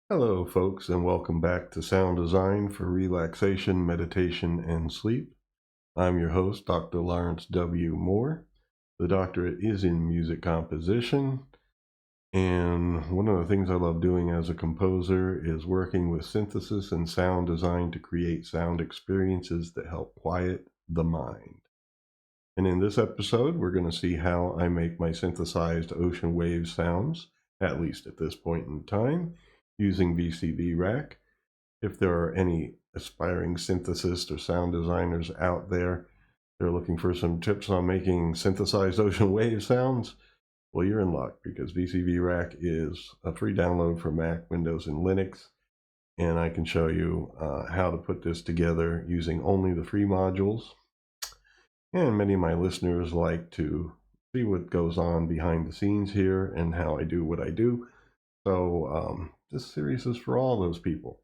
Hello, folks, and welcome back to Sound Design for Relaxation, Meditation, and Sleep. I'm your host, Dr. Lawrence W. Moore. The doctorate is in music composition, and one of the things I love doing as a composer is working with synthesis and sound design to create sound experiences that help quiet the mind. And in this episode, we're going to see how I make my synthesized ocean wave sounds, at least at this point in time, using VCV rack. If there are any aspiring synthesists or sound designers out there, they're looking for some tips on making synthesized ocean wave sounds, well, you're in luck because VCV rack is a free download for Mac, Windows, and Linux. And I can show you how to put this together using only the free modules. And many of my listeners like to see what goes on behind the scenes here and how I do what I do. So this series is for all those people.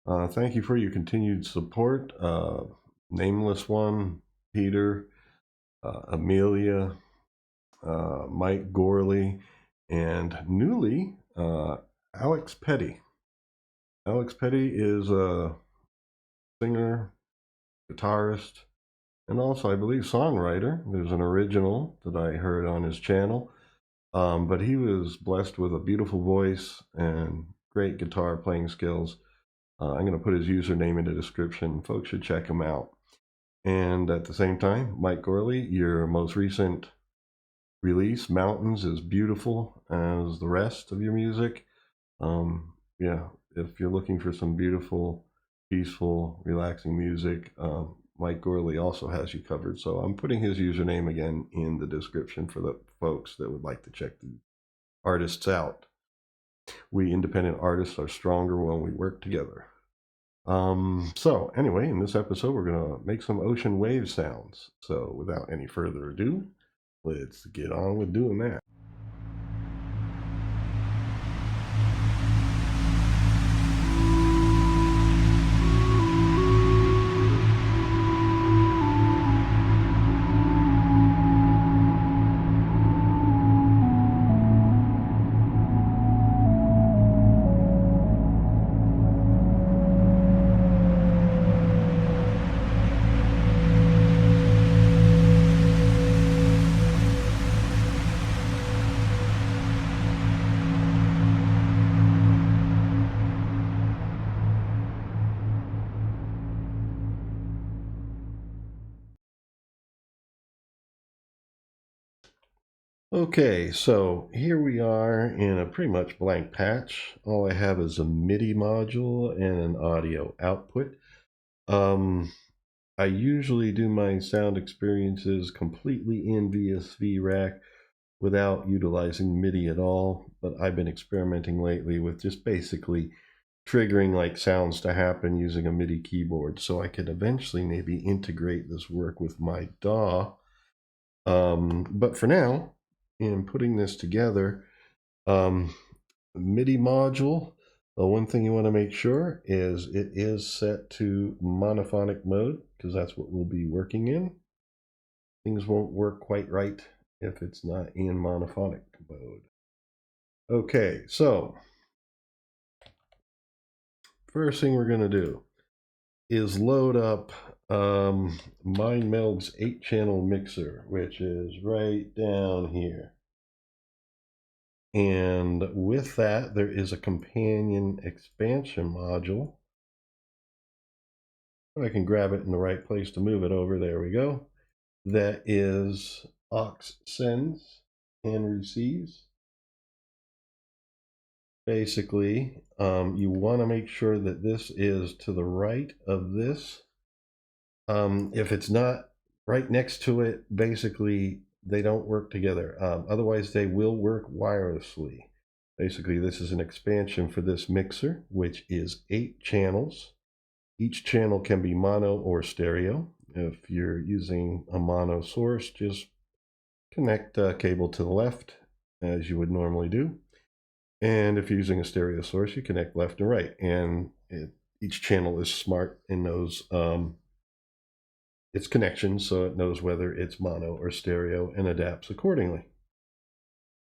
Thank you for your continued support. Nameless One, Peter, Amelia, Mike Gorley, and newly, Alex Petty. Alex Petty is a singer, guitarist, and also, I believe, songwriter. There's an original that I heard on his channel. But he was blessed with a beautiful voice and great guitar playing skills. I'm going to put his username in the description. Folks should check him out. And at the same time, Mike Gorley, your most recent release, Mountains, is beautiful as the rest of your music. Yeah, if you're looking for some beautiful, peaceful, relaxing music, Mike Gorley also has you covered. So I'm putting his username again in the description for the folks that would like to check the artists out. We independent artists are stronger when we work together. So anyway, in this episode, we're going to make some ocean wave sounds. So without any further ado, let's get on with doing that. Okay, so here we are in a pretty much blank patch. All I have is a MIDI module and an audio output. I usually do my sound experiences completely in VSV Rack without utilizing MIDI at all, but I've been experimenting lately with just basically triggering like sounds to happen using a MIDI keyboard, so I could eventually maybe integrate this work with my DAW. But for now, in putting this together, MIDI module, the one thing you want to make sure is it is set to monophonic mode, because that's what we'll be working in. Things won't work quite right if it's not in monophonic mode. Okay, so first thing we're going to do is load up MindMeld's 8-channel mixer, which is right down here. And with that, there is a companion expansion module. I can grab it in the right place to move it over. There we go. That is aux sends and receives. Basically, you want to make sure that this is to the right of this. If it's not right next to it, basically they don't work together. Otherwise, they will work wirelessly. Basically, this is an expansion for this mixer, which is 8 channels. Each channel can be mono or stereo. If you're using a mono source, just connect a cable to the left, as you would normally do. And if you're using a stereo source, you connect left and right. And each channel is smart and knows its connections, so it knows whether it's mono or stereo and adapts accordingly.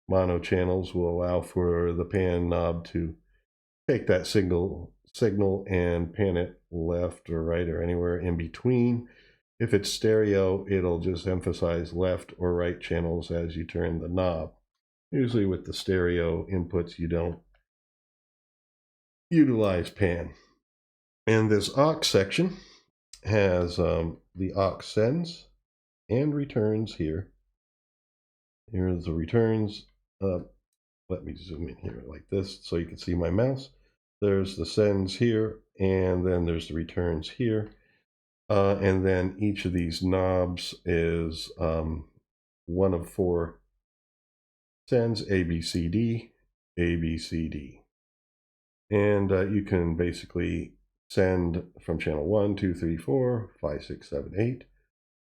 Mono channels will allow for the pan knob to take that signal and pan it left or right or anywhere in between. If it's stereo, it'll just emphasize left or right channels as you turn the knob. Usually with the stereo inputs, you don't utilize pan. And this aux section has the aux sends and returns here. Here's the returns. Let me zoom in here like this so you can see my mouse. There's the sends here, and then there's the returns here. And then each of these knobs is one of 4 sends, A, B, C, D, A, B, C, D. And you can basically send from channel 1, 2, 3, 4, 5, 6, 7, 8,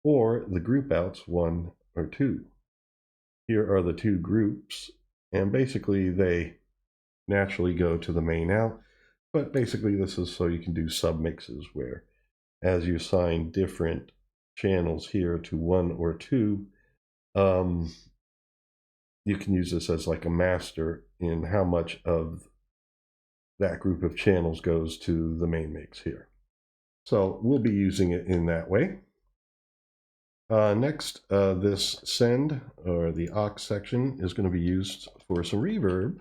or the group outs 1 or 2. Here are the 2 groups, and basically they naturally go to the main out, but basically this is so you can do submixes where as you assign different channels here to 1 or 2, you can use this as like a master in how much of that group of channels goes to the main mix here. So we'll be using it in that way. Next, this send, or the aux section, is going to be used for some reverb.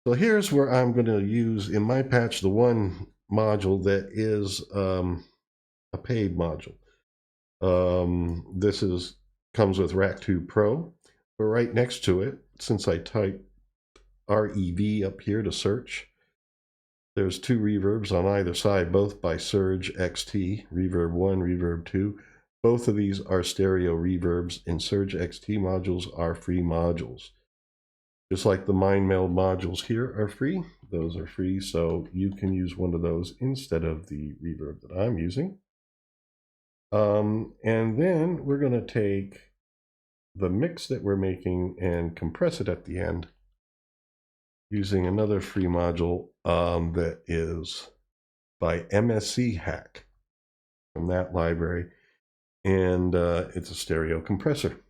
So here's where I'm going to use in my patch the one module that is a paid module. This comes with Rack 2 Pro, but right next to it, since I typed REV up here to search, there's 2 reverbs on either side, both by Surge XT, Reverb 1, Reverb 2. Both of these are stereo reverbs, and Surge XT modules are free modules. Just like the MindMeld modules here are free, those are free, so you can use one of those instead of the reverb that I'm using. And then we're going to take the mix that we're making and compress it at the end using another free module that is by MSC Hack from that library, and it's a stereo compressor.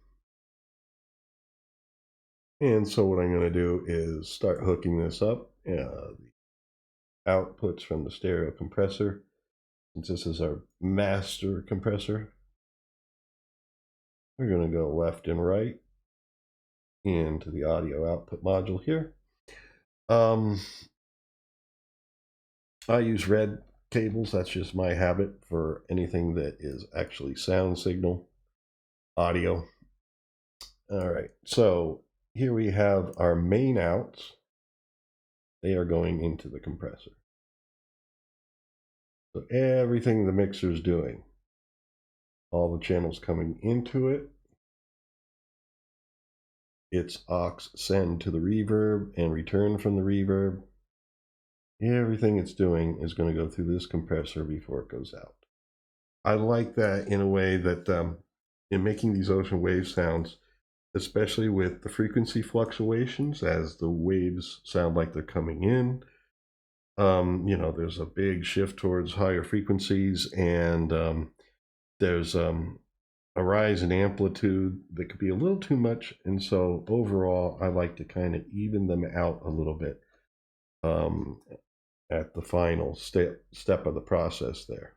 And so what I'm going to do is start hooking this up, the outputs from the stereo compressor, since this is our master compressor. We're going to go left and right into the audio output module here. I use red cables. That's just my habit for anything that is actually sound signal audio. All right, so here we have our main outs. They are going into the compressor. So everything the mixer is doing, all the channels coming into it, its aux send to the reverb and return from the reverb. Everything it's doing is going to go through this compressor before it goes out. I like that in a way that in making these ocean wave sounds, especially with the frequency fluctuations as the waves sound like they're coming in, you know, there's a big shift towards higher frequencies, and there's a rise in amplitude that could be a little too much, and so overall I like to kind of even them out a little bit at the final step of the process there.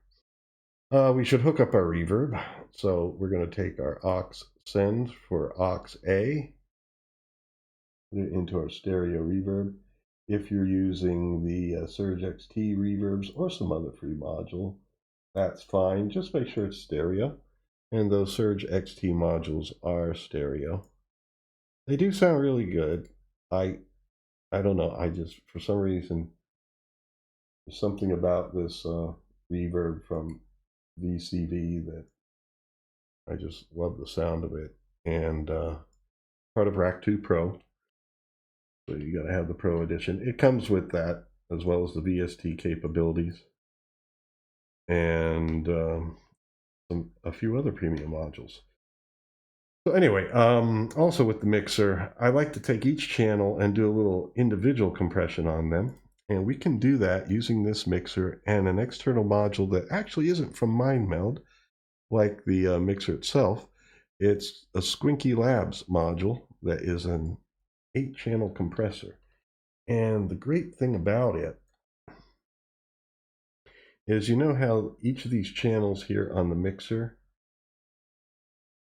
We should hook up our reverb, so we're going to take our aux send for aux A, put it into our stereo reverb. If you're using the Surge XT reverbs or some other free module, that's fine. Just make sure it's stereo. And those Surge XT modules are stereo. They do sound really good. I don't know. I just, for some reason, there's something about this reverb from VCV that I just love the sound of it. And part of Rack 2 Pro. So you got to have the Pro edition. It comes with that as well as the VST capabilities and a few other premium modules. So anyway, also with the mixer, I like to take each channel and do a little individual compression on them. And we can do that using this mixer and an external module that actually isn't from MindMeld, like the mixer itself. It's a Squinky Labs module that is an 8-channel compressor. And the great thing about it is, you know how each of these channels here on the mixer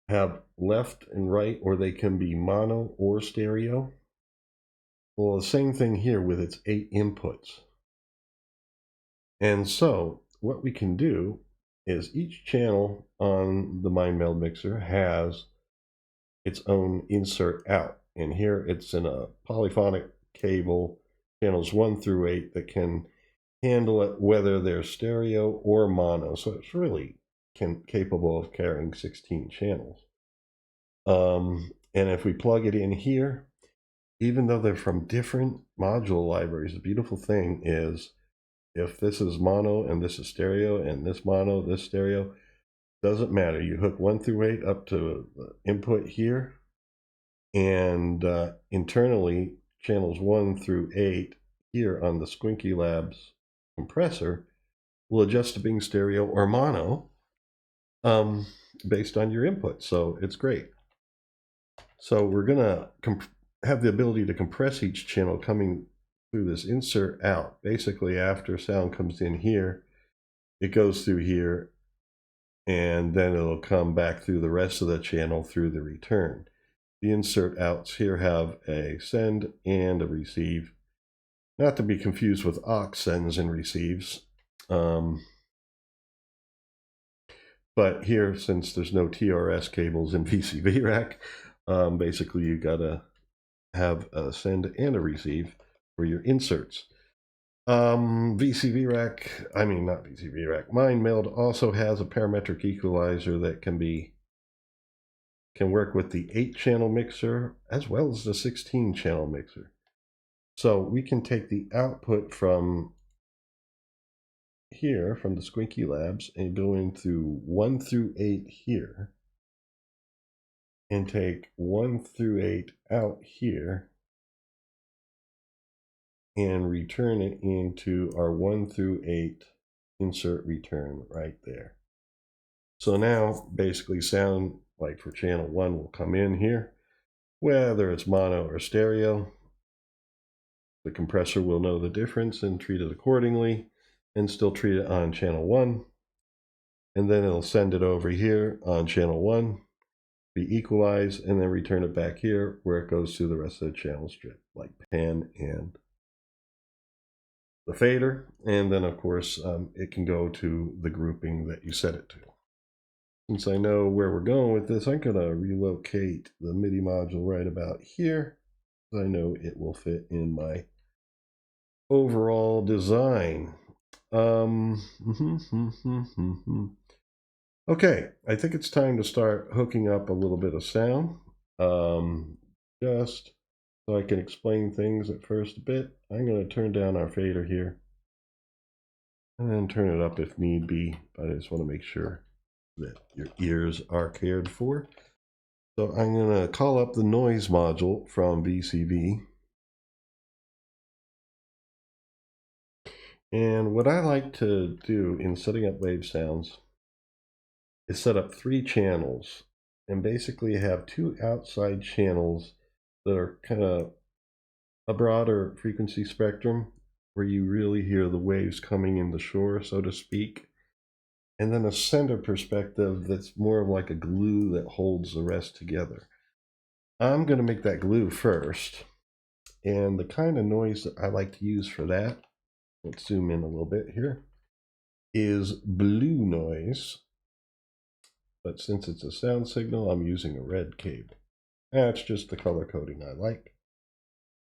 have left and right, or they can be mono or stereo? Well, the same thing here with its 8 inputs. And so what we can do is each channel on the Mind Meld mixer has its own insert out. And here it's in a polyphonic cable, channels 1 through 8, that can handle it whether they're stereo or mono. So it's really capable of carrying 16 channels. And if we plug it in here, even though they're from different module libraries, the beautiful thing is, if this is mono and this is stereo and this mono, this stereo, doesn't matter. You hook 1 through 8 up to the input here, and internally channels 1 through 8 here on the Squinky Labs compressor will adjust to being stereo or mono based on your input. So it's great. So we're gonna have the ability to compress each channel coming through this insert out. Basically, after sound comes in here, it goes through here, and then it'll come back through the rest of the channel through the return. The insert outs here have a send and a receive, not to be confused with aux sends and receives. But here, since there's no TRS cables in VCV rack, basically you gotta have a send and a receive for your inserts. VCV rack, I mean not VCV rack, Mind Meld also has a parametric equalizer that can work with the 8-channel mixer as well as the 16-channel mixer. So we can take the output from here, from the Squinky Labs, and go into 1 through 8 here, and take 1 through 8 out here, and return it into our 1 through 8 insert return right there. So now basically sound like for channel 1 will come in here, whether it's mono or stereo. The compressor will know the difference and treat it accordingly, and still treat it on channel 1. And then it'll send it over here on channel 1, be equalized, and then return it back here where it goes through the rest of the channel strip, like pan and the fader. And then of course it can go to the grouping that you set it to. Since I know where we're going with this, I'm going to relocate the MIDI module right about here. I know it will fit in my overall design. Okay, I think it's time to start hooking up a little bit of sound. Just so I can explain things at first a bit, I'm going to turn down our fader here, and then turn it up if need be, but I just want to make sure that your ears are cared for. So I'm going to call up the noise module from VCV. And what I like to do in setting up wave sounds is set up 3 channels, and basically have 2 outside channels that are kind of a broader frequency spectrum where you really hear the waves coming in the shore, so to speak, and then a center perspective that's more of like a glue that holds the rest together. I'm going to make that glue first, and the kind of noise that I like to use for that, let's zoom in a little bit here, is blue noise. But since it's a sound signal, I'm using a red cable. That's just the color coding I like.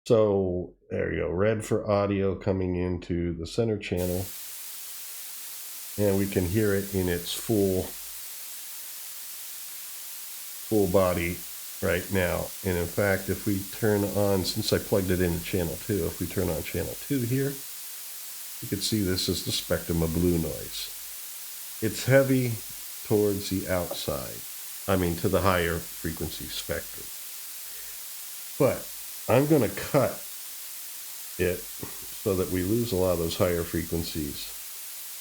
So there you go, red for audio coming into the center channel. And we can hear it in its full body right now. And in fact, if we turn on, since I plugged it into channel 2, if we turn on channel 2 here, you can see this is the spectrum of blue noise. It's heavy towards the outside, to the higher frequency spectrum. But I'm going to cut it so that we lose a lot of those higher frequencies.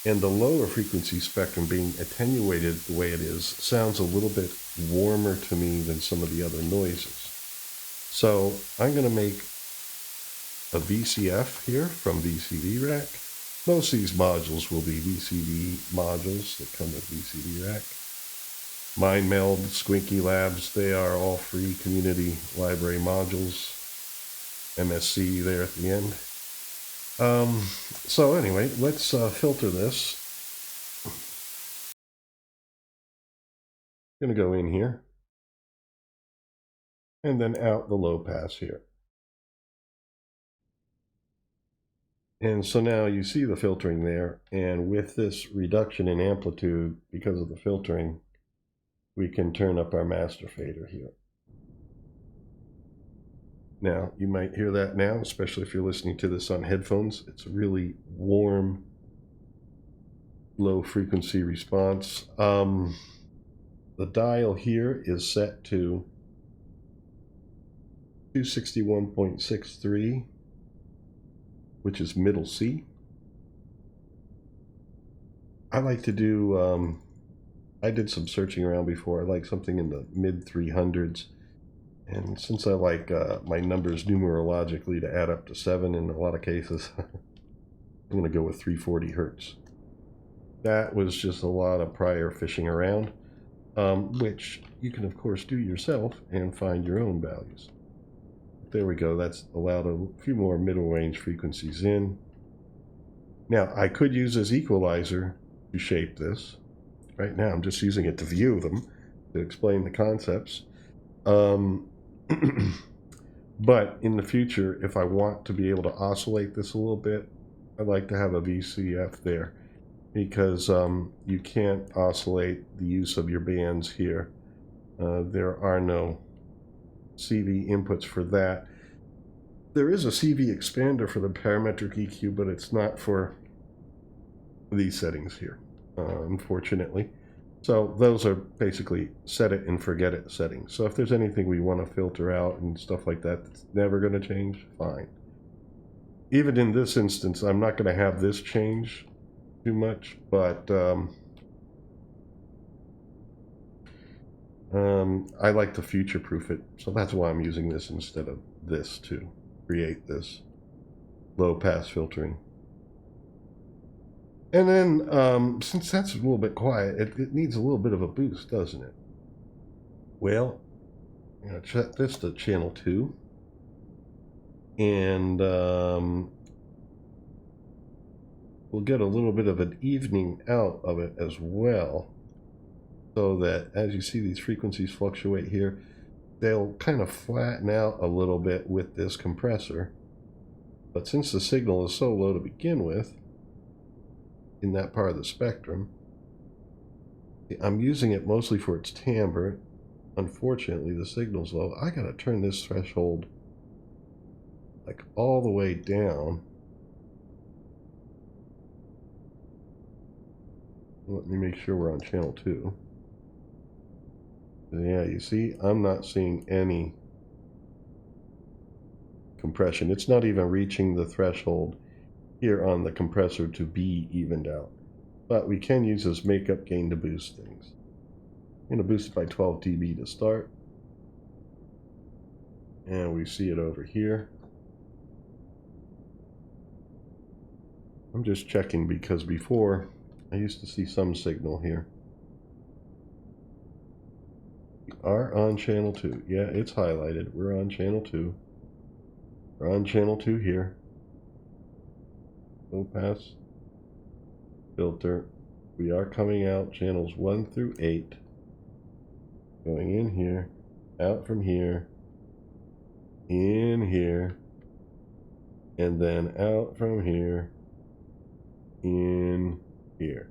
And the lower frequency spectrum, being attenuated the way it is, sounds a little bit warmer to me than some of the other noises. So I'm going to make a VCF here from VCV Rack. Most of these modules will be VCV modules that come with VCV Rack. MindMeld, Squinky Labs, they are all free community library modules. MSC there at the end. So anyway, let's filter this. I'm going to go in here and then out the low pass here. And so now you see the filtering there, and with this reduction in amplitude because of the filtering, we can turn up our master fader here. Now, you might hear that now, especially if you're listening to this on headphones. It's a really warm, low frequency response. The dial here is set to 261.63, which is middle C. I like to do, I did some searching around before. I like something in the mid 300s. And since I like my numbers numerologically to add up to 7 in a lot of cases, I'm going to go with 340 hertz. That was just a lot of prior fishing around, which you can, of course, do yourself and find your own values. There we go. That's allowed a few more middle range frequencies in. Now, I could use this equalizer to shape this. Right now, I'm just using it to view them, to explain the concepts. But in the future, if I want to be able to oscillate this a little bit, I'd like to have a VCF there, because you can't oscillate the use of your bands here. There are no CV inputs for that. There is a CV expander for the parametric EQ, but it's not for these settings here, unfortunately. So those are basically set it and forget it settings. So if there's anything we want to filter out and stuff like that that's never going to change, fine. Even in this instance, I'm not going to have this change too much, but I like to future-proof it. So that's why I'm using this instead of this to create this low-pass filtering. And then, since that's a little bit quiet, it needs a little bit of a boost, doesn't it? Well, I'm going to set this to channel 2. And we'll get a little bit of an evening out of it as well. So that as you see these frequencies fluctuate here, they'll kind of flatten out a little bit with this compressor. But since the signal is so low to begin with, in that part of the spectrum, I'm using it mostly for its timbre. Unfortunately, the signal's low. I gotta turn this threshold like all the way down. Let me make sure we're on channel 2. Yeah, you see, I'm not seeing any compression. It's not even reaching the threshold here on the compressor to be evened out. But we can use this makeup gain to boost things. I'm going to boost it by 12 dB to start. And we see it over here. I'm just checking because before I used to see some signal here. We are on channel 2. Yeah, it's highlighted. We're on channel 2. We're on channel 2 here. Low pass filter. We are coming out channels 1 through 8. Going in here, out from here, in here, and then out from here, in here.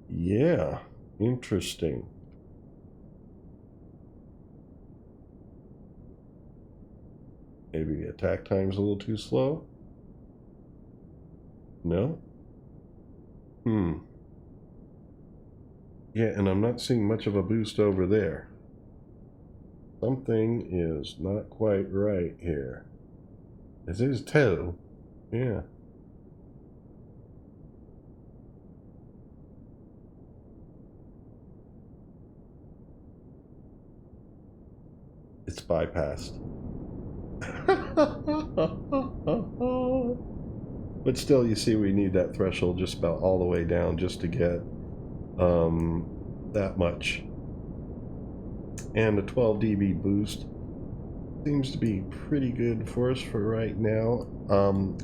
Yeah, interesting. Maybe the attack time's a little too slow? No? Yeah, and I'm not seeing much of a boost over there. Something is not quite right here. It is toe. Yeah. It's bypassed. But still, you see we need that threshold just about all the way down just to get that much. And the 12 dB boost seems to be pretty good for us for right now.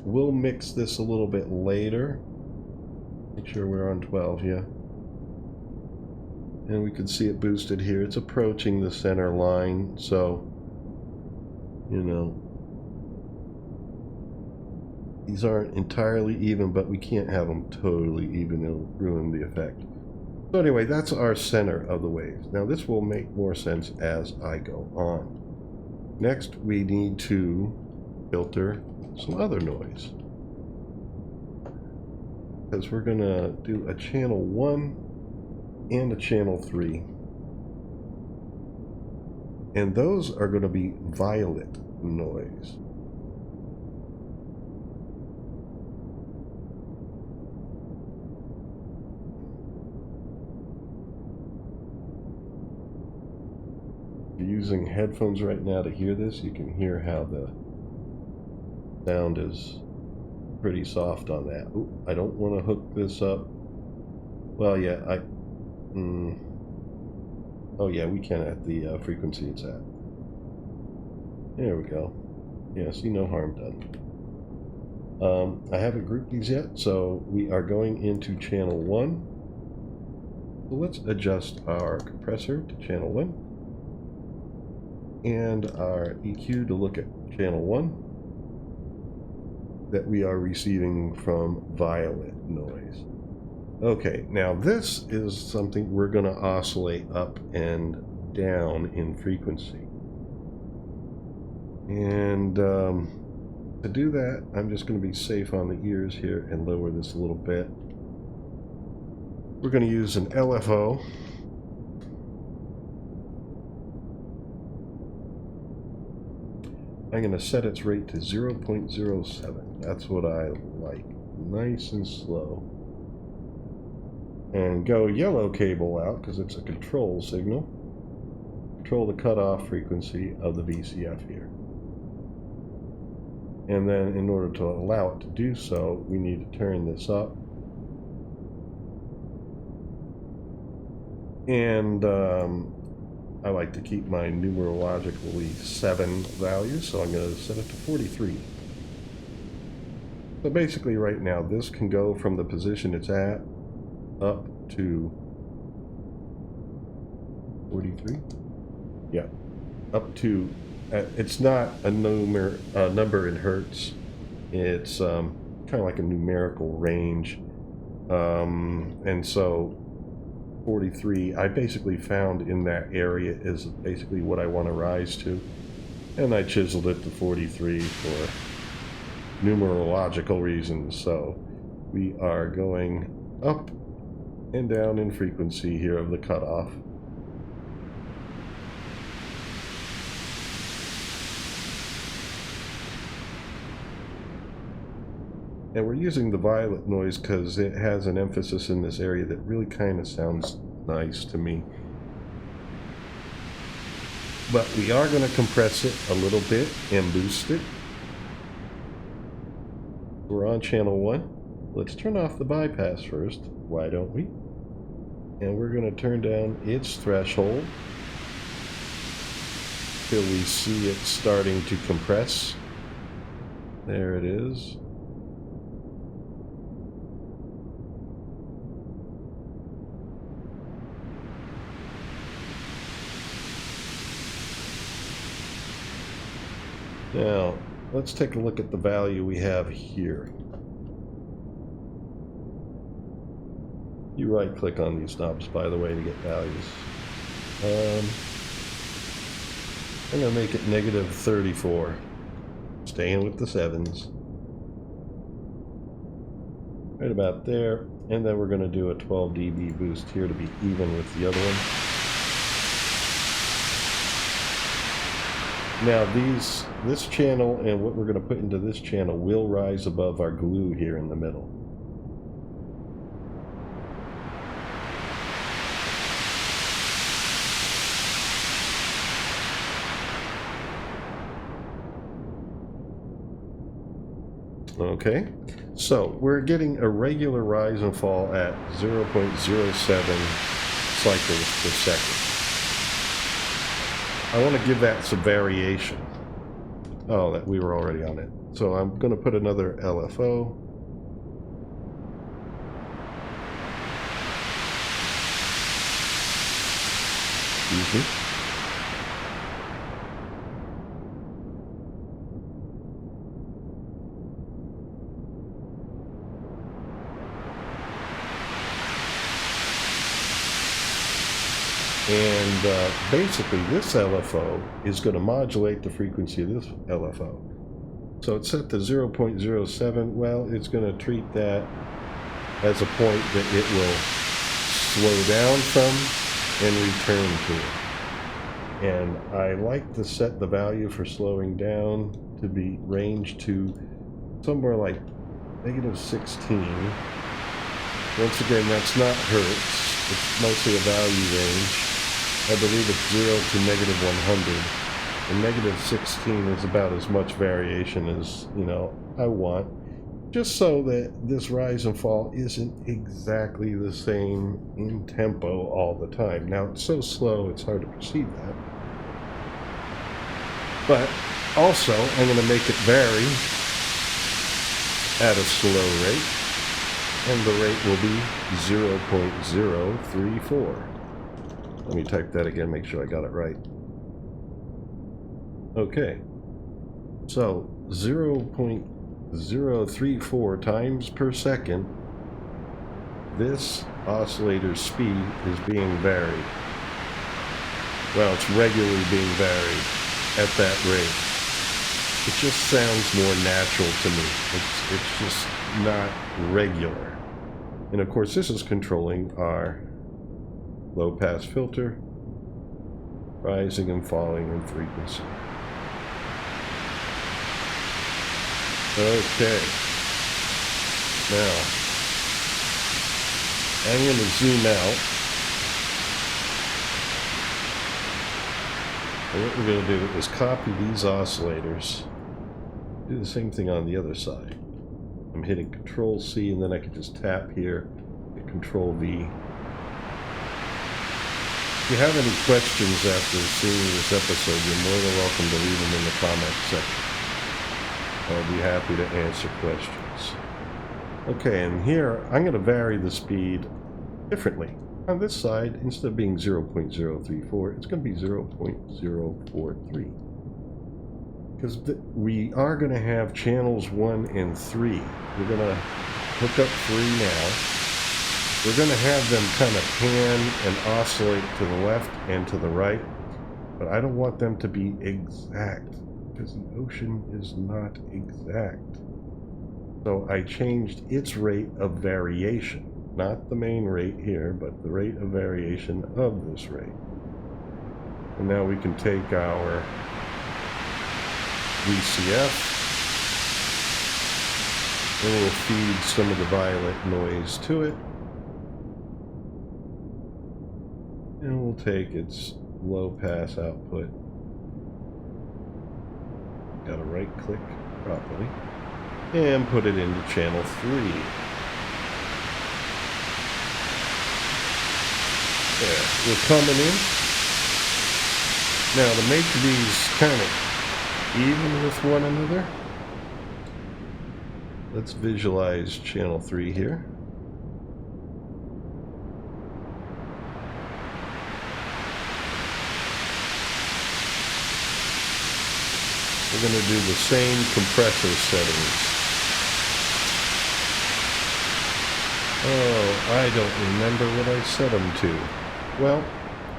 We'll mix this a little bit later. Make sure we're on 12, yeah. And we can see it boosted here. It's approaching the center line, so, you know, these aren't entirely even, but we can't have them totally even. It'll ruin the effect. So anyway, that's our center of the waves. Now this will make more sense as I go on. Next, we need to filter some other noise, because we're going to do a channel 1 and a channel 3. And those are going to be violet noise. If you're using headphones right now to hear this, you can hear how the sound is pretty soft on that. Ooh, I don't want to hook this up. Well, yeah, oh yeah, we can at the frequency it's at. There we go. Yeah, see, no harm done. I haven't grouped these yet, so we are going into channel 1. So let's adjust our compressor to channel 1 and our EQ to look at channel 1 that we are receiving from violet noise. Okay, now this is something we're going to oscillate up and down in frequency. And to do that, I'm just going to be safe on the ears here and lower this a little bit. We're going to use an LFO. I'm going to set its rate to 0.07. That's what I like. Nice and slow. And go yellow cable out because it's a control signal. Control the cutoff frequency of the VCF here. And then in order to allow it to do so, we need to turn this up. And I like to keep my numerologically 7 value, so I'm going to set it to 43. So basically right now this can go from the position it's at up to 43. Yeah, up to it's not a number in hertz. It's kind of like a numerical range, and so 43 I basically found in that area is basically what I want to rise to, and I chiseled it to 43 for numerological reasons. So we are going up and down in frequency here of the cutoff. And we're using the violet noise because it has an emphasis in this area that really kind of sounds nice to me. But we are going to compress it a little bit and boost it. We're on channel 1. Let's turn off the bypass first. Why don't we? And we're going to turn down its threshold till we see it starting to compress. There it is. Now, let's take a look at the value we have here. You right-click on these knobs, by the way, to get values. I'm going to make it -34. Staying with the 7s. Right about there. And then we're going to do a 12 dB boost here to be even with the other one. Now this channel and what we're going to put into this channel will rise above our glue here in the middle. Okay, so we're getting a regular rise and fall at 0.07 cycles per second. I want to give that some variation. Oh, that we were already on it. So I'm going to put another LFO. Excuse me. And basically this LFO is going to modulate the frequency of this LFO. So it's set to 0.07. Well, it's going to treat that as a point that it will slow down from and return to. And I like to set the value for slowing down to be ranged to somewhere like -16. Once again, that's not hertz. It's mostly a value range. I believe it's 0 to -100. And -16 is about as much variation as, I want. Just so that this rise and fall isn't exactly the same in tempo all the time. Now, it's so slow, it's hard to perceive that. But also, I'm going to make it vary at a slow rate. And the rate will be 0.034. Let me type that again, make sure I got it right. Okay. So 0.034 times per second, this oscillator's speed is being varied. Well, it's regularly being varied at that rate. It just sounds more natural to me. It's just not regular. And of course, this is controlling our low-pass filter, rising and falling in frequency. Okay. Now, I'm going to zoom out. And what we're going to do is copy these oscillators. Do the same thing on the other side. I'm hitting Control C, and then I can just tap here, hit Control V. If you have any questions after seeing this episode, you're more than welcome to leave them in the comment section. I'll be happy to answer questions. Okay, and here I'm going to vary the speed differently. On this side, instead of being 0.034, it's going to be 0.043. Because we are going to have channels 1 and 3. We're going to hook up 3 now. We're going to have them kind of pan and oscillate to the left and to the right. But I don't want them to be exact, because the ocean is not exact. So I changed its rate of variation. Not the main rate here, but the rate of variation of this rate. And now we can take our VCF and we'll feed some of the violet noise to it. And we'll take its low pass output. Gotta right click properly and put it into channel 3. There, we're coming in. Now to make these kind of even with one another, let's visualize channel 3 here. We're going to do the same compressor settings. Oh, I don't remember what I set them to. Well,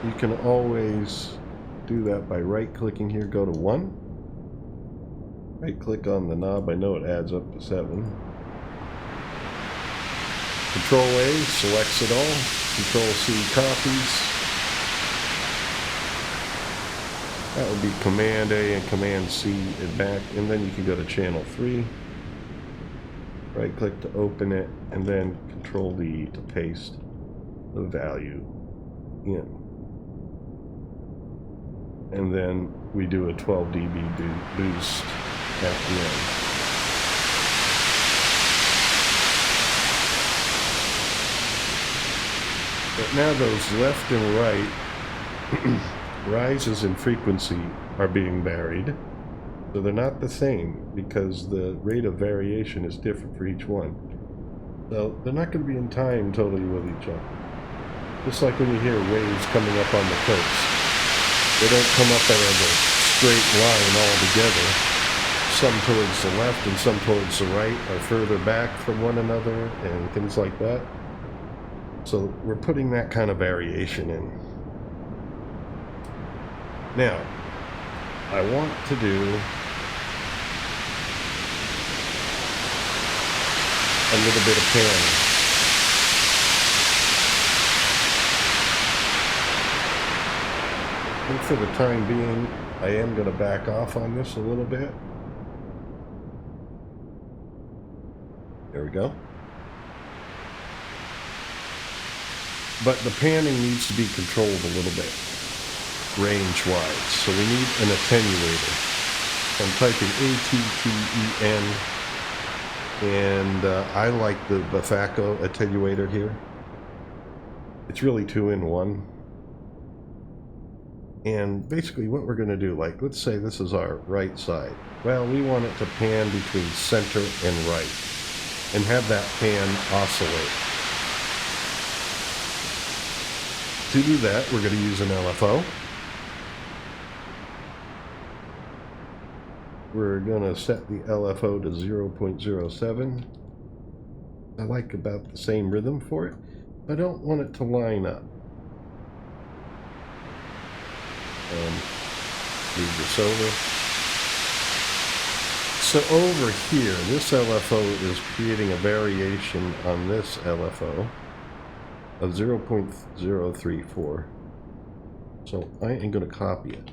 you can always do that by right-clicking here, go to 1. Right-click on the knob, I know it adds up to 7. Control-A selects it all. Control-C copies. That would be Command-A and Command-C it back, and then you can go to channel 3. Right-click to open it, and then Control-D to paste the value in. And then we do a 12 dB boost at the end. But now those left and right rises in frequency are being varied. So they're not the same because the rate of variation is different for each one. So they're not going to be in time totally with each other. Just like when you hear waves coming up on the coast. They don't come up at a straight line all together. Some towards the left and some towards the right are further back from one another and things like that. So we're putting that kind of variation in. Now, I want to do a little bit of panning. And for the time being, I am going to back off on this a little bit. There we go. But the panning needs to be controlled a little bit, range-wise. So we need an attenuator. I'm typing A-T-T-E-N, and I like the Bafaco attenuator here. It's really 2-in-1. And basically what we're going to do, like, let's say this is our right side. Well, we want it to pan between center and right, and have that pan oscillate. To do that, we're going to use an LFO. We're going to set the LFO to 0.07. I like about the same rhythm for it. I don't want it to line up. Move this over. So over here, this LFO is creating a variation on this LFO of 0.034. So I am going to copy it.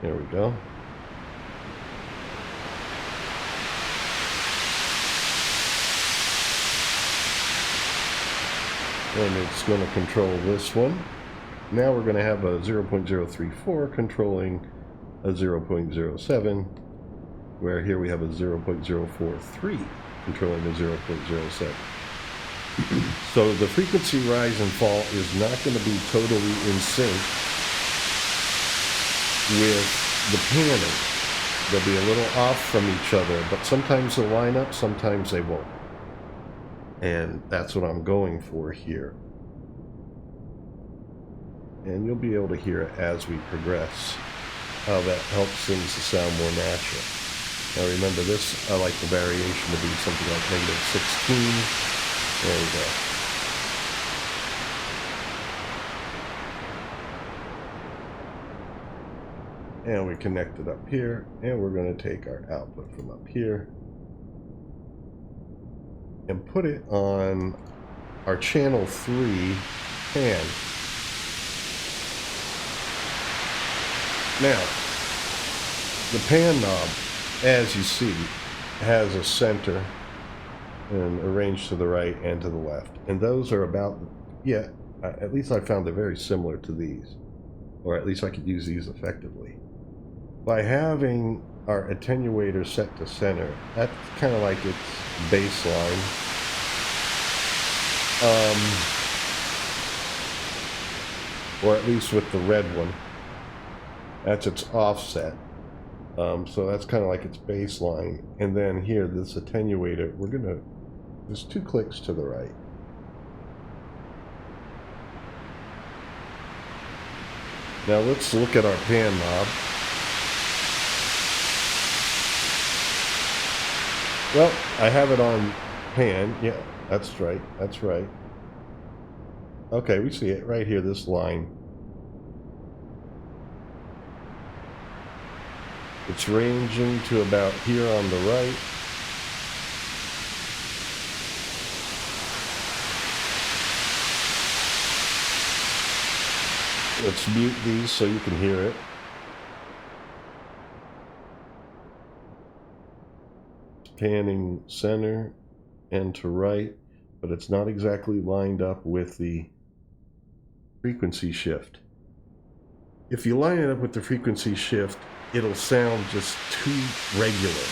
There we go. And it's going to control this one. Now we're going to have a 0.034 controlling a 0.07, where here we have a 0.043 controlling the 0.07. So the frequency rise and fall is not going to be totally in sync with the panning. They'll be a little off from each other, but sometimes they'll line up, sometimes they won't. And that's what I'm going for here. And you'll be able to hear it as we progress, how that helps things to sound more natural. Now remember this, I like the variation to be something like -16. There we go. And we connect it up here, and we're going to take our output from up here and put it on our channel 3 pan. Now, the pan knob, as you see, has a center and arranged to the right and to the left. And those are about, yeah, at least I found they're very similar to these. Or at least I could use these effectively. By having our attenuator set to center, that's kind of like its baseline. Or at least with the red one. That's its offset. So that's kind of like its baseline. And then here, this attenuator, we're going to, there's 2 clicks to the right. Now let's look at our pan knob. Well, I have it on pan. Yeah, that's right. That's right. Okay, we see it right here, this line. It's ranging to about here on the right. Let's mute these so you can hear it. It's panning center and to right, but it's not exactly lined up with the frequency shift. If you line it up with the frequency shift, it'll sound just too regular.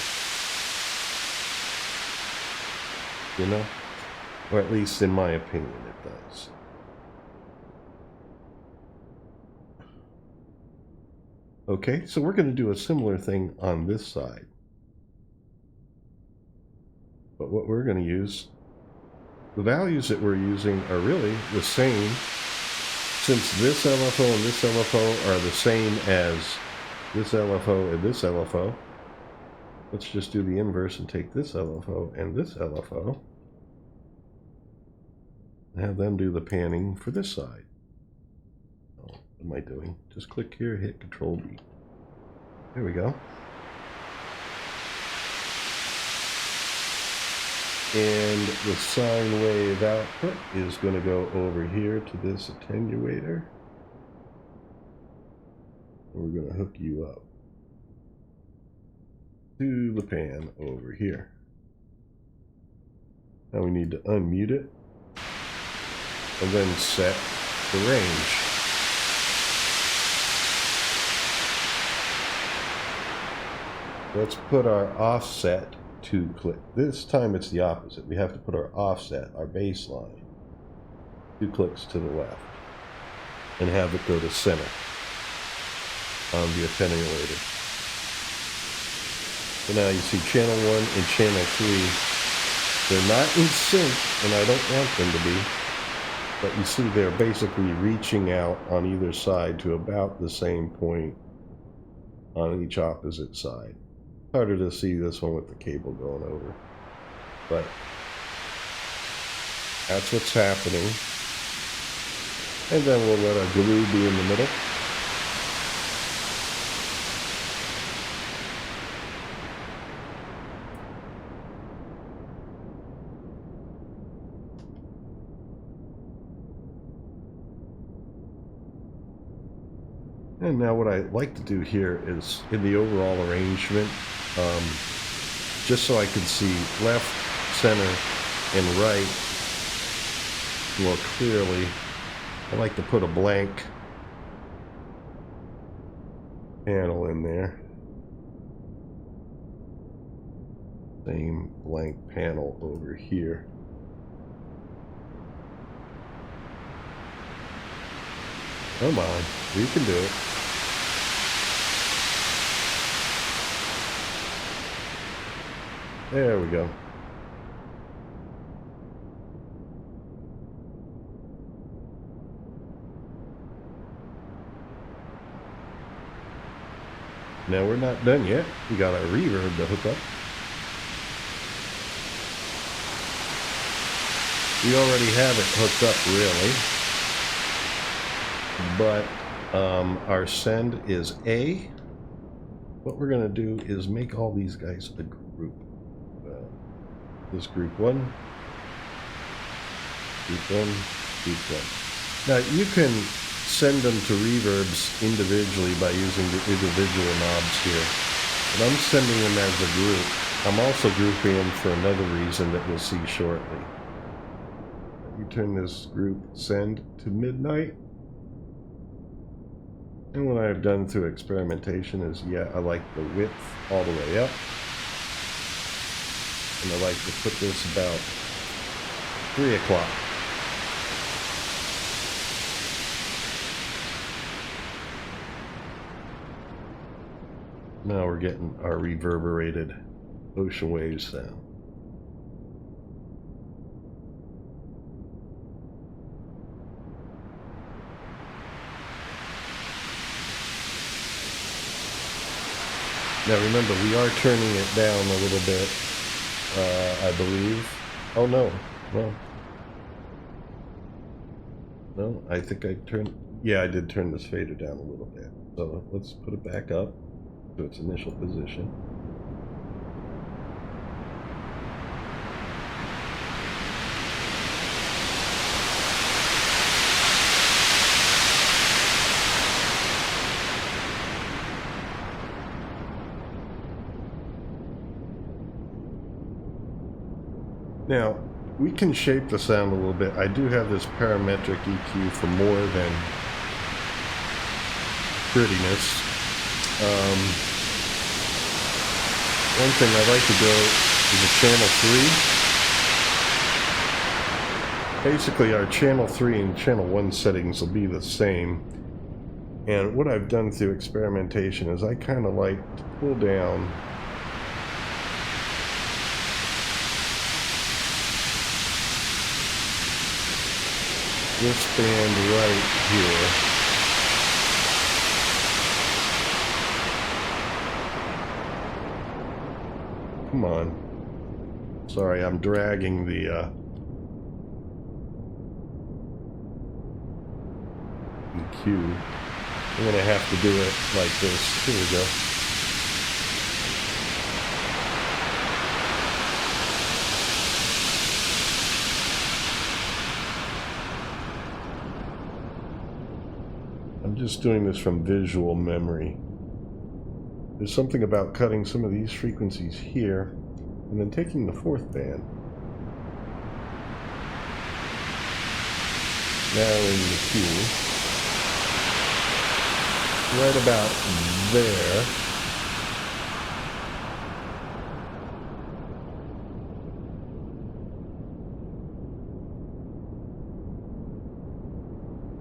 you know? Or at least in my opinion, it does. Okay, so we're going to do a similar thing on this side. But what we're going to use, the values that we're using are really the same, since this LFO and this LFO are the same as this LFO and this LFO. Let's just do the inverse and take this LFO and this LFO. Have them do the panning for this side. Oh, what am I doing? Just click here, hit Control B. There we go. And the sine wave output is going to go over here to this attenuator. We're going to hook you up to the pan over here. Now we need to unmute it and then set the range. Let's put our offset to click. This time it's the opposite. We have to put our offset, our baseline, 2 clicks to the left and have it go to center on the attenuator. So now you see channel 1 and channel 3. They're not in sync, and I don't want them to be. But you see they're basically reaching out on either side to about the same point on each opposite side. Harder to see this one with the cable going over. But that's what's happening. And then we'll let our glue be in the middle. And now what I like to do here is, in the overall arrangement, just so I can see left, center, and right more clearly, I like to put a blank panel in there. Same blank panel over here. Come on, you can do it. There we go. Now we're not done yet. We got our reverb to hook up. We already have it hooked up, really. But our send is A. What we're going to do is make all these guys a group. This group 1, group 1, group 1. Now you can send them to reverbs individually by using the individual knobs here. But I'm sending them as a group. I'm also grouping them for another reason that we'll see shortly. You turn this group send to midnight. And what I've done through experimentation is, I like the width all the way up. And I like to put this about 3 o'clock. Now we're getting our reverberated ocean wave sound. Now remember, we are turning it down a little bit. I believe. Oh no, no, I think I turned, I did turn this fader down a little bit. So let's put it back up to its initial position. Now, we can shape the sound a little bit. I do have this parametric EQ for more than prettiness. One thing I like to go is a channel 3. Basically, our channel 3 and channel 1 settings will be the same. And what I've done through experimentation is I kind of like to pull down this band right here. Come on. Sorry, I'm dragging the EQ. I'm going to have to do it like this. Here we go. I'm just doing this from visual memory. There's something about cutting some of these frequencies here and then taking the fourth band. Now in the Q. Right about there.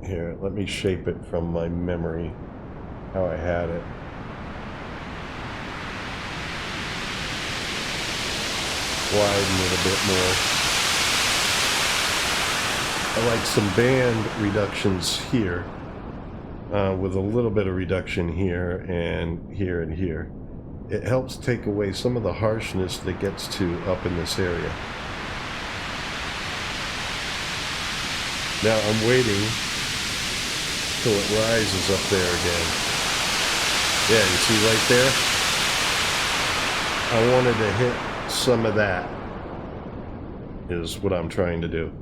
Here, let me shape it from my memory, how I had it. Widen it a bit more. I like some band reductions here. With a little bit of reduction here and here and here. It helps take away some of the harshness that gets to up in this area. Now I'm waiting till it rises up there again. Yeah, you see right there? I wanted to hit some of that, is what I'm trying to do.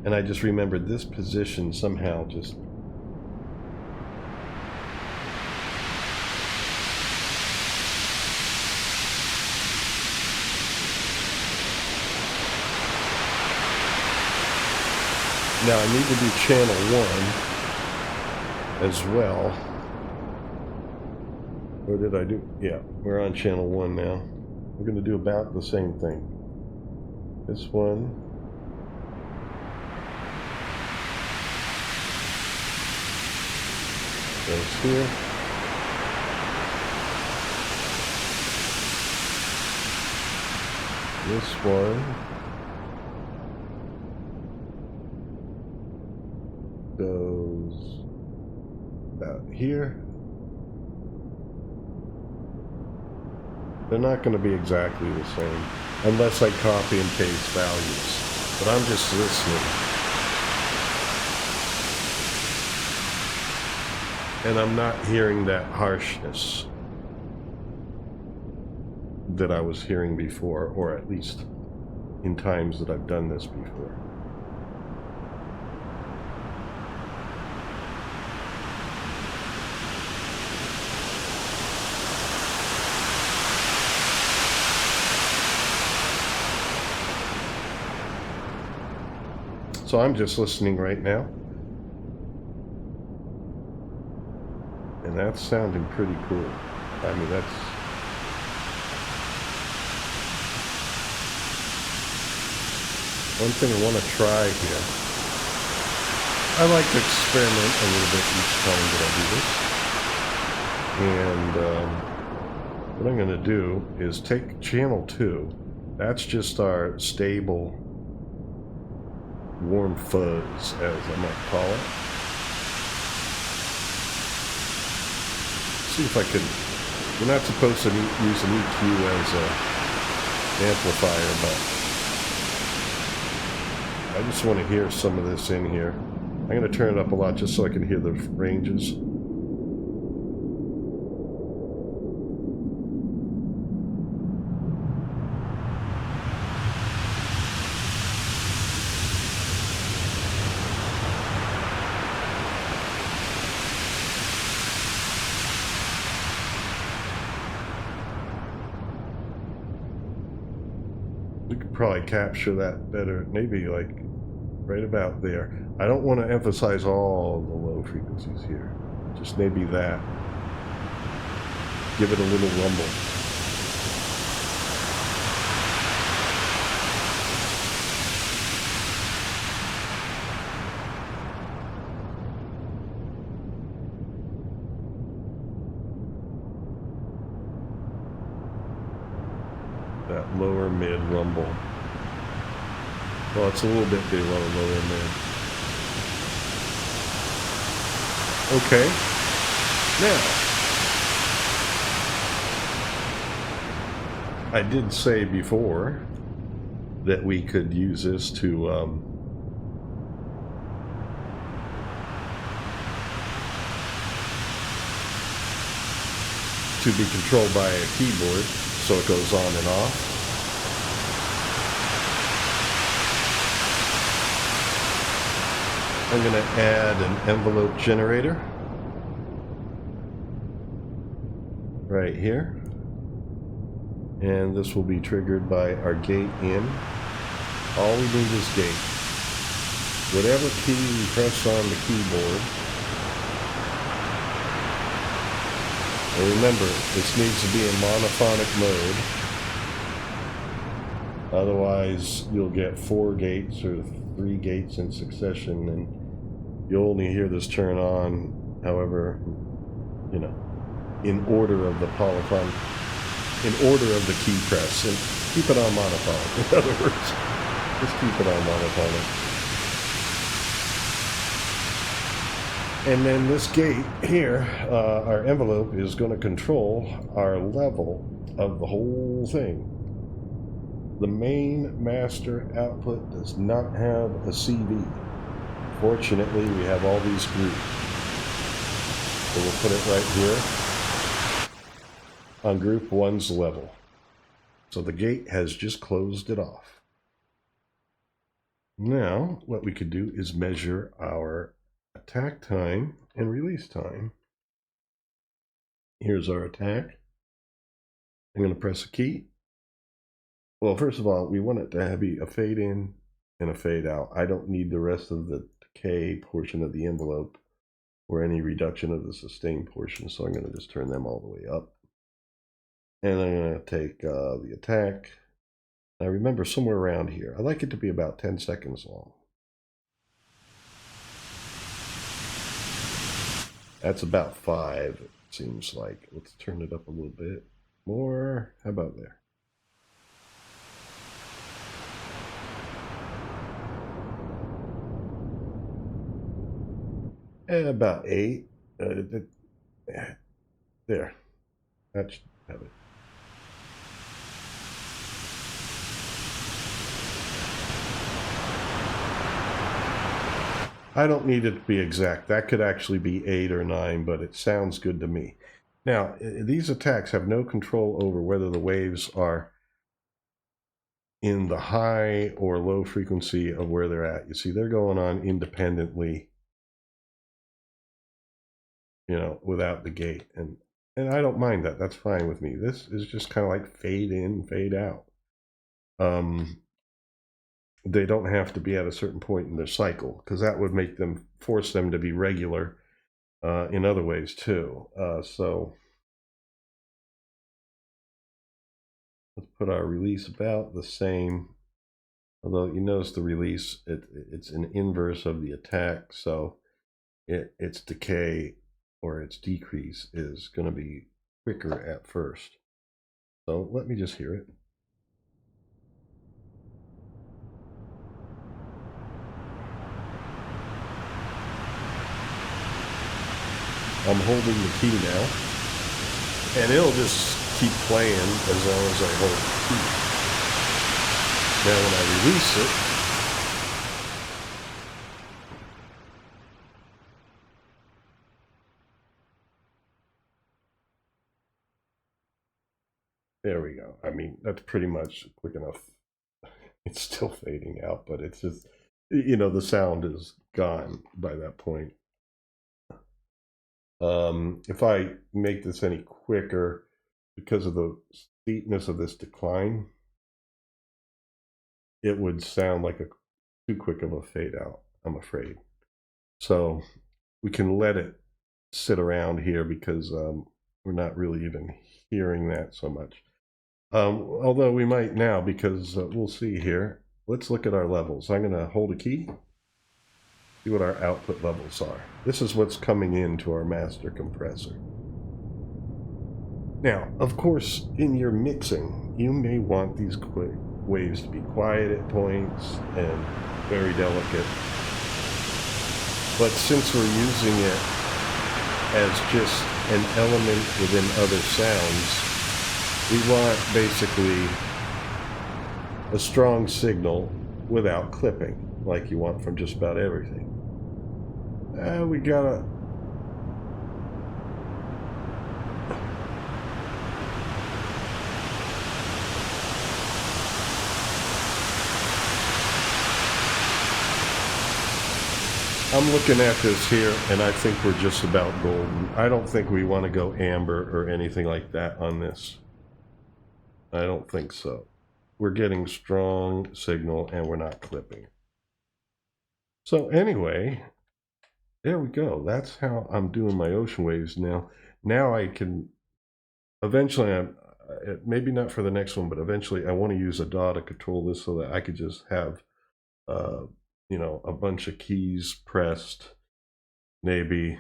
And I just remembered this position somehow just... Now I need to do channel 1 as well. Or did I do? Yeah, we're on channel 1 now. We're going to do about the same thing. This one. Goes here. This one goes about here. They're not going to be exactly the same unless I copy and paste values, but I'm just listening. And I'm not hearing that harshness that I was hearing before, or at least in times that I've done this before. So I'm just listening right now. And that's sounding pretty cool. I mean, that's... one thing I want to try here. I like to experiment a little bit each time that I do this. And what I'm going to do is take channel 2. That's just our stable warm fuzz, as I might call it. See if I could... We're not supposed to use an EQ as an amplifier, but I just want to hear some of this in here. I'm going to turn it up a lot just so I can hear the ranges. We could probably capture that better, maybe like right about there. I don't want to emphasize all the low frequencies here, just maybe that. Give it a little rumble. that lower mid rumble. Well, it's a little bit below lower mid. Okay. Now, I did say before that we could use this to be controlled by a keyboard, so it goes on and off. I'm going to add an envelope generator right here, and this will be triggered by our gate in. All we need is gate. Whatever key you press on the keyboard. And remember, this needs to be in monophonic mode. Otherwise, you'll get 4 gates or 3 gates in succession, and you'll only hear this turn on, however, you know, in order of the polyphonic, in order of the key press. And keep it on monophonic. In other words, just keep it on monophonic. And then this gate here, our envelope, is going to control our level of the whole thing. The main master output does not have a CV. Fortunately, we have all these groups. So we'll put it right here on group 1's level. So the gate has just closed it off. Now, what we could do is measure our attack time and release time. Here's our attack. I'm going to press a key. Well, first of all, we want it to be a fade in and a fade out. I don't need the rest of the decay portion of the envelope or any reduction of the sustain portion, so I'm going to just turn them all the way up. And I'm going to take the attack. Now remember, somewhere around here. I like it to be about 10 seconds long. That's about 5, it seems like. Let's turn it up a little bit more. How about there? About 8. There. That should have it. I don't need it to be exact. That could actually be 8 or 9, but it sounds good to me. Now, these attacks have no control over whether the waves are in the high or low frequency of where they're at. You see, they're going on independently, you know, without the gate. And I don't mind that. That's fine with me. This is just kind of like fade in, fade out. They don't have to be at a certain point in their cycle, because that would make them, force them to be regular in other ways too. So let's put our release about the same, although you notice the release, it's an inverse of the attack, so its decay or its decrease is going to be quicker at first. So let me just hear it. I'm holding the key now, and it'll just keep playing as long as I hold the key. Now when I release it, there we go. I mean, that's pretty much quick enough. It's still fading out, but it's just, you know, the sound is gone by that point. If I make this any quicker, because of the steepness of this decline, it would sound like too quick of a fade out, I'm afraid. So we can let it sit around here because we're not really even hearing that so much. Although we might now, because we'll see here. Let's look at our levels. I'm going to hold a key. See what our output levels are. This is what's coming into our master compressor. Now, of course, in your mixing, you may want these waves to be quiet at points and very delicate. But since we're using it as just an element within other sounds, we want basically a strong signal without clipping, like you want from just about everything. We gotta... I'm looking at this here, and I think we're just about golden. I don't think we want to go amber or anything like that on this. I don't think so. We're getting strong signal, and we're not clipping. So anyway, there we go. That's how I'm doing my ocean waves now. Now I can, eventually, maybe not for the next one, but eventually I want to use a DAW to control this so that I could just have, you know, a bunch of keys pressed, maybe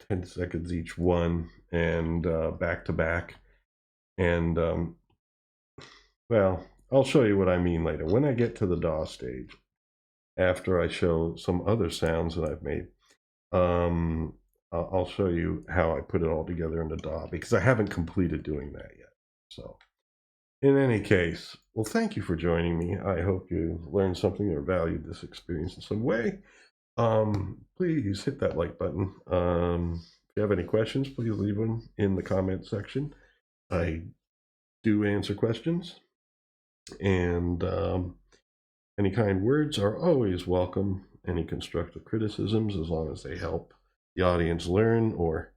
10 seconds each one, and back to back. And, well, I'll show you what I mean later. When I get to the DAW stage, after I show some other sounds that I've made, I'll show you how I put it all together in the DAW, because I haven't completed doing that yet. So in any case, well, thank you for joining me. I hope you learned something or valued this experience in some way. Please hit that like button. If you have any questions, please leave them in the comment section. I do answer questions, and any kind words are always welcome. Any constructive criticisms, as long as they help the audience learn or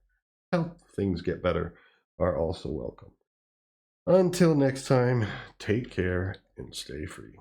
help things get better, are also welcome. Until next time, take care and stay free.